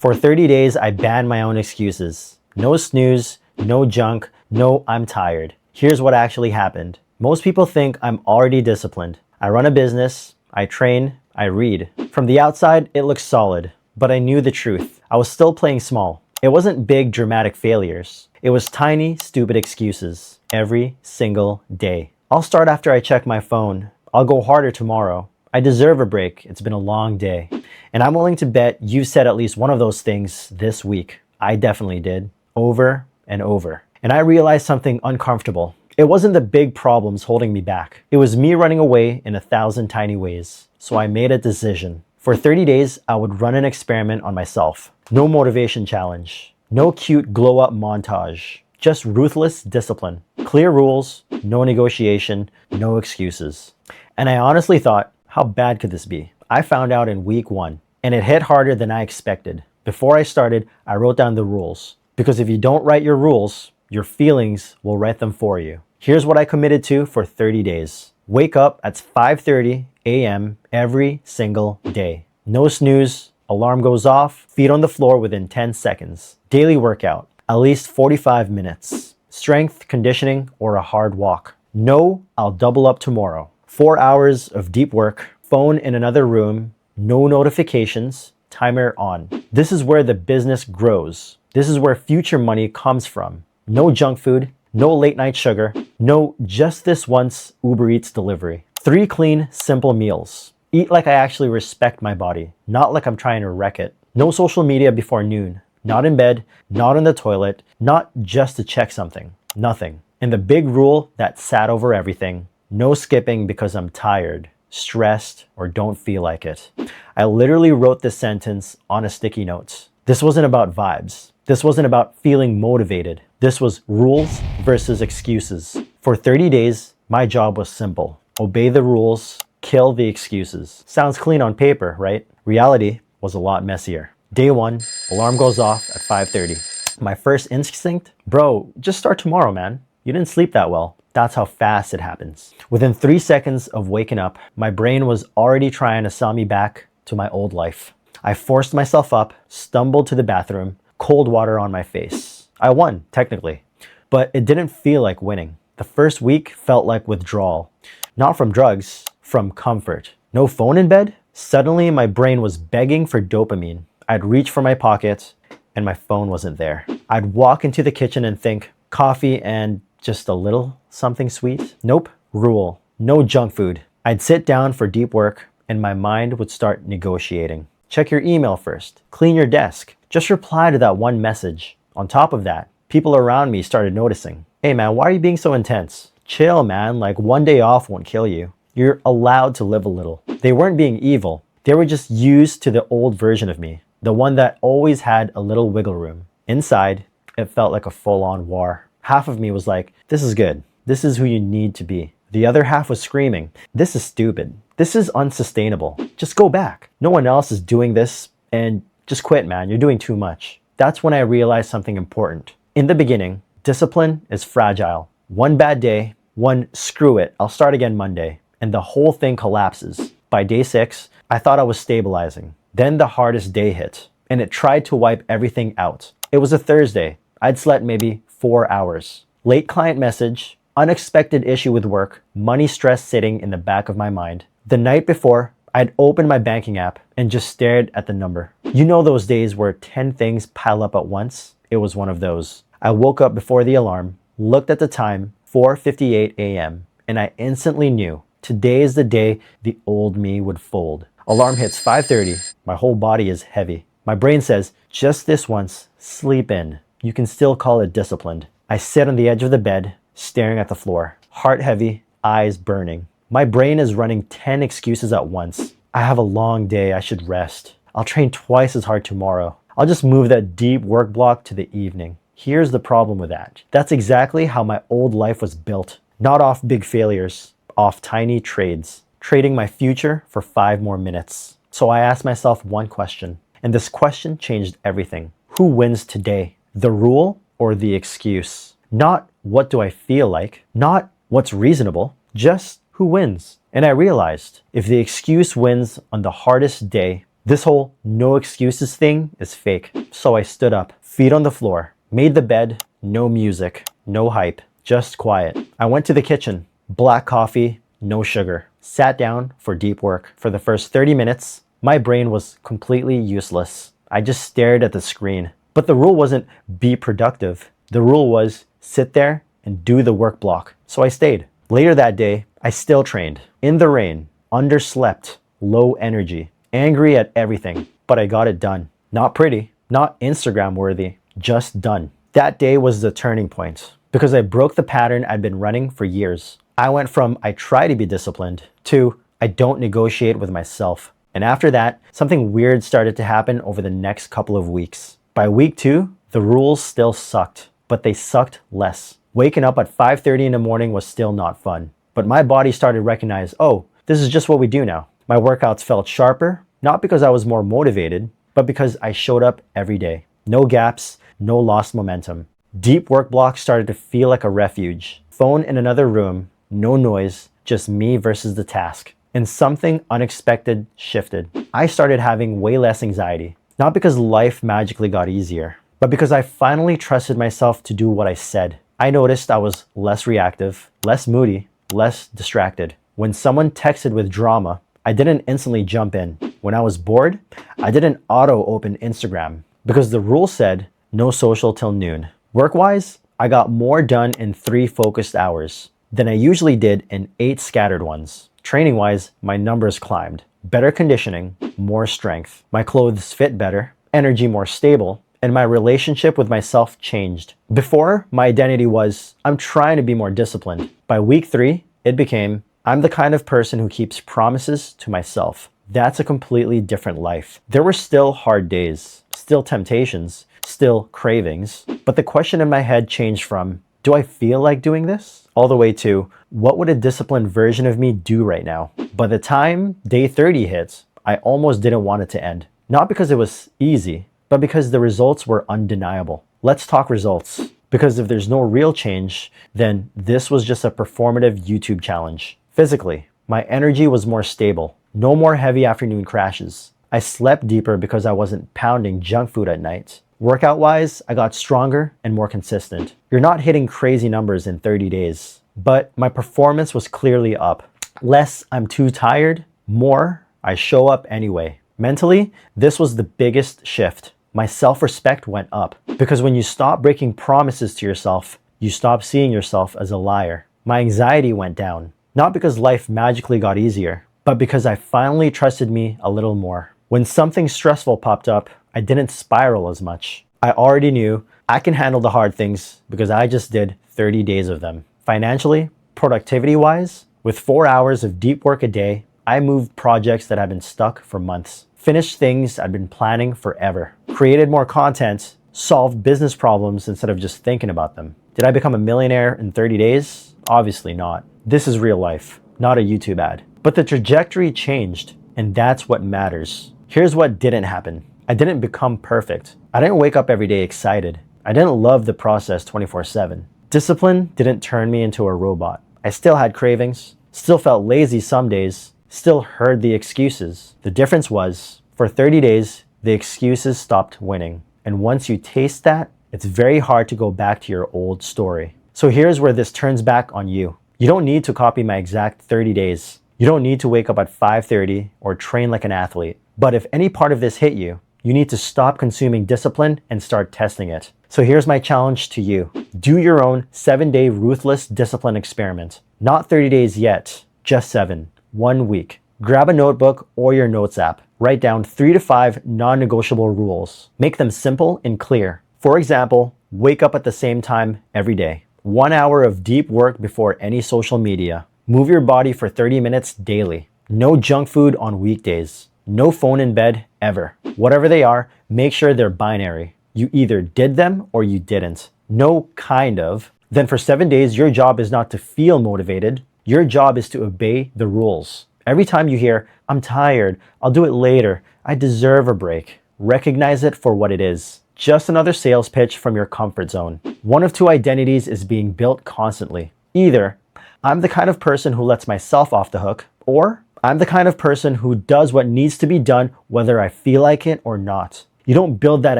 For 30 days, I banned my own excuses. No snooze, no junk, no I'm tired. Here's what actually happened. Most people think I'm already disciplined. I run a business, I train, I read. From the outside, it looks solid, but I knew the truth. I was still playing small. It wasn't big, dramatic failures. It was tiny, stupid excuses every single day. I'll start after I check my phone. I'll go harder tomorrow. I deserve a break. It's been a long day. And I'm willing to bet you've said at least one of those things this week. I definitely did. Over and over. And I realized something uncomfortable. It wasn't the big problems holding me back. It was me running away in 1,000 tiny ways. So I made a decision. For 30 days, I would run an experiment on myself. No motivation challenge. No cute glow up montage. Just ruthless discipline. Clear rules, no negotiation, no excuses. And I honestly thought, how bad could this be? I found out in week 1, and it hit harder than I expected. Before I started, I wrote down the rules. Because if you don't write your rules, your feelings will write them for you. Here's what I committed to for 30 days. Wake up at 5:30 a.m. every single day. No snooze, alarm goes off, feet on the floor within 10 seconds. Daily workout, at least 45 minutes. Strength, conditioning, or a hard walk. No, I'll double up tomorrow. 4 hours of deep work, phone in another room, no notifications, timer on. This is where the business grows. This is where future money comes from. No junk food, no late night sugar, no just this once Uber Eats delivery. 3 clean, simple meals. Eat like I actually respect my body, not like I'm trying to wreck it. No social media before noon. Not in bed, not in the toilet, not just to check something. Nothing. And the big rule that sat over everything. No skipping because I'm tired, stressed, or don't feel like it. I literally wrote this sentence on a sticky note. This wasn't about vibes. This wasn't about feeling motivated. This was rules versus excuses. For 30 days, my job was simple. Obey the rules, kill the excuses. Sounds clean on paper, right? Reality was a lot messier. Day 1, alarm goes off at 5:30. My first instinct, bro, just start tomorrow, man. You didn't sleep that well. That's how fast it happens. Within 3 seconds of waking up, my brain was already trying to sell me back to my old life. I forced myself up, stumbled to the bathroom, cold water on my face. I won, technically, but it didn't feel like winning. The first week felt like withdrawal. Not from drugs, from comfort. No phone in bed? Suddenly my brain was begging for dopamine. I'd reach for my pocket and my phone wasn't there. I'd walk into the kitchen and think, coffee and just a little something sweet? Nope. Rule. No junk food. I'd sit down for deep work and my mind would start negotiating. Check your email first. Clean your desk. Just reply to that one message. On top of that, people around me started noticing. Hey man, why are you being so intense? Chill man, like one day off won't kill you. You're allowed to live a little. They weren't being evil. They were just used to the old version of me. The one that always had a little wiggle room. Inside, it felt like a full-on war. Half of me was like, this is good. This is who you need to be. The other half was screaming, this is stupid. This is unsustainable. Just go back. No one else is doing this and just quit, man. You're doing too much. That's when I realized something important. In the beginning, discipline is fragile. One bad day, one screw it, I'll start again Monday, and the whole thing collapses. By day 6, I thought I was stabilizing. Then the hardest day hit, and it tried to wipe everything out. It was a Thursday. I'd slept maybe 4 hours. Late client message, unexpected issue with work, money stress sitting in the back of my mind. The night before, I'd opened my banking app and just stared at the number. You know those days where 10 things pile up at once? It was one of those. I woke up before the alarm, looked at the time, 4:58 a.m., and I instantly knew today is the day the old me would fold. Alarm hits 5:30. My whole body is heavy. My brain says, just this once, sleep in. You can still call it disciplined. I sit on the edge of the bed, staring at the floor, heart heavy, eyes burning. My brain is running 10 excuses at once. I have a long day, I should rest. I'll train twice as hard tomorrow. I'll just move that deep work block to the evening. Here's the problem with that. That's exactly how my old life was built. Not off big failures, off tiny trades. Trading my future for 5 more minutes. So I asked myself one question, and this question changed everything. Who wins today? The rule or the excuse? Not what do I feel like, not what's reasonable, just who wins. And I realized if the excuse wins on the hardest day, This whole no excuses thing is fake. So I stood up, feet on the floor, made the bed, no music, no hype, just quiet. I went to the kitchen, black coffee, no sugar, sat down for deep work. For the first 30 minutes, my brain was completely useless. I just stared at the screen. But the rule wasn't be productive. The rule was sit there and do the work block. So I stayed. Later that day, I still trained. In the rain, underslept, low energy, angry at everything. But I got it done. Not pretty, not Instagram worthy, just done. That day was the turning point because I broke the pattern I'd been running for years. I went from I try to be disciplined to I don't negotiate with myself. And after that, something weird started to happen over the next couple of weeks. By week 2, the rules still sucked, but they sucked less. Waking up at 5:30 in the morning was still not fun. But my body started to recognize, oh, this is just what we do now. My workouts felt sharper, not because I was more motivated, but because I showed up every day. No gaps, no lost momentum. Deep work blocks started to feel like a refuge. Phone in another room, no noise, just me versus the task. And something unexpected shifted. I started having way less anxiety. Not because life magically got easier, but because I finally trusted myself to do what I said. I noticed I was less reactive, less moody, less distracted. When someone texted with drama, I didn't instantly jump in. When I was bored, I didn't auto-open Instagram because the rule said no social till noon. Work-wise, I got more done in 3 focused hours than I usually did in 8 scattered ones. Training-wise, my numbers climbed. Better conditioning, more strength. My clothes fit better, energy more stable, and my relationship with myself changed. Before, my identity was, I'm trying to be more disciplined. By week 3, it became, I'm the kind of person who keeps promises to myself. That's a completely different life. There were still hard days, still temptations, still cravings, but the question in my head changed from, do I feel like doing this? All the way to, what would a disciplined version of me do right now? By the time day 30 hits, I almost didn't want it to end. Not because it was easy, but because the results were undeniable. Let's talk results. Because if there's no real change, then this was just a performative YouTube challenge. Physically, my energy was more stable. No more heavy afternoon crashes. I slept deeper because I wasn't pounding junk food at night. Workout-wise, I got stronger and more consistent. You're not hitting crazy numbers in 30 days, but my performance was clearly up. Less, I'm too tired. More, I show up anyway. Mentally, this was the biggest shift. My self-respect went up because when you stop breaking promises to yourself, you stop seeing yourself as a liar. My anxiety went down, not because life magically got easier, but because I finally trusted me a little more. When something stressful popped up, I didn't spiral as much. I already knew I can handle the hard things because I just did 30 days of them. Financially, productivity-wise, with 4 hours of deep work a day, I moved projects that had been stuck for months, finished things I'd been planning forever, created more content, solved business problems instead of just thinking about them. Did I become a millionaire in 30 days? Obviously not. This is real life, not a YouTube ad. But the trajectory changed, and that's what matters. Here's what didn't happen. I didn't become perfect. I didn't wake up every day excited. I didn't love the process 24/7. Discipline didn't turn me into a robot. I still had cravings, still felt lazy some days, still heard the excuses. The difference was, for 30 days, the excuses stopped winning. And once you taste that, it's very hard to go back to your old story. So here's where this turns back on you. You don't need to copy my exact 30 days. You don't need to wake up at 5:30 or train like an athlete. But if any part of this hit you, you need to stop consuming discipline and start testing it. So here's my challenge to you. Do your own 7-day ruthless discipline experiment. Not 30 days yet, just 7. 1 week. Grab a notebook or your notes app. Write down 3 to 5 non-negotiable rules. Make them simple and clear. For example, wake up at the same time every day. 1 hour of deep work before any social media. Move your body for 30 minutes daily. No junk food on weekdays. No phone in bed ever. Whatever they are, make sure they're binary. You either did them or you didn't. No kind of. Then for 7 days, your job is not to feel motivated. Your job is to obey the rules. Every time you hear, I'm tired, I'll do it later, I deserve a break, recognize it for what it is. Just another sales pitch from your comfort zone. One of 2 identities is being built constantly. Either I'm the kind of person who lets myself off the hook, or I'm the kind of person who does what needs to be done whether I feel like it or not. You don't build that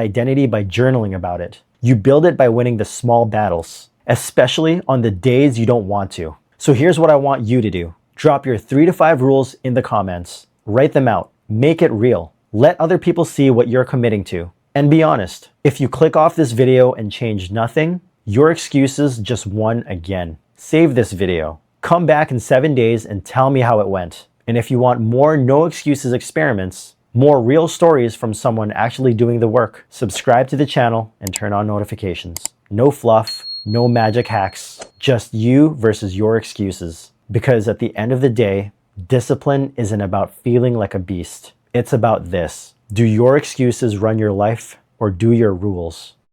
identity by journaling about it. You build it by winning the small battles, especially on the days you don't want to. So here's what I want you to do. Drop your 3 to 5 rules in the comments. Write them out. Make it real. Let other people see what you're committing to. And be honest, if you click off this video and change nothing, your excuses just won again. Save this video. Come back in 7 days and tell me how it went. And if you want more no excuses experiments, more real stories from someone actually doing the work, subscribe to the channel and turn on notifications. No fluff, no magic hacks, just you versus your excuses. Because at the end of the day, discipline isn't about feeling like a beast. It's about this. Do your excuses run your life or do your rules?